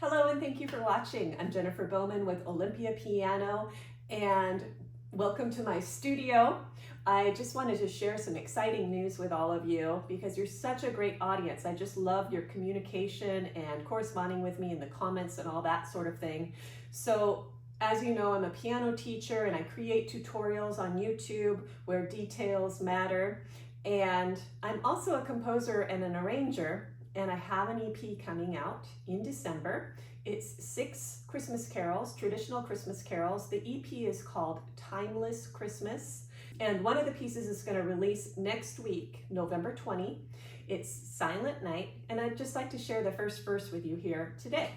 Hello and thank you for watching. I'm Jennifer Bowman with Olympia Piano and welcome to my studio. I just wanted to share some exciting news with all of you because you're such a great audience. I just love your communication and corresponding with me in the comments and all that sort of thing. So as you know, I'm a piano teacher and I create tutorials on YouTube where details matter. And I'm also a composer and an arranger, and I have an EP coming out in December. It's 6 Christmas carols, traditional Christmas carols. The EP is called Timeless Christmas, and one of the pieces is going to release next week, November 20. It's Silent Night, and I'd just like to share the first verse with you here today.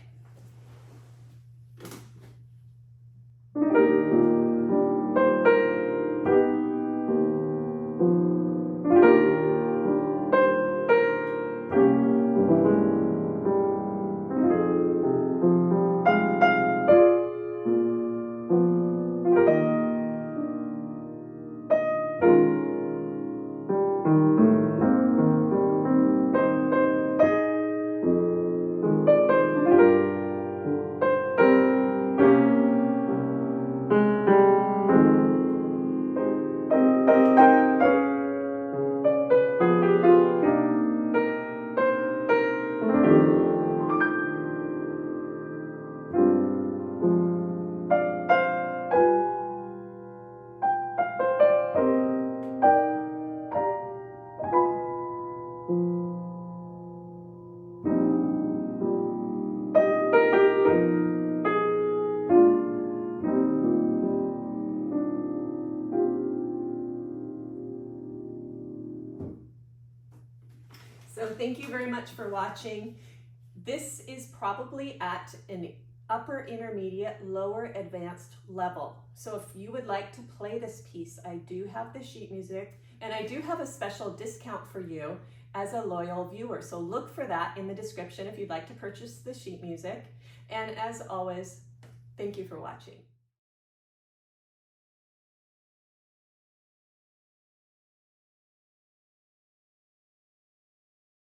So thank you very much for watching. This is probably at an upper intermediate, lower advanced level. So if you would like to play this piece, I do have the sheet music and I do have a special discount for you as a loyal viewer. So look for that in the description if you'd like to purchase the sheet music. And as always, thank you for watching.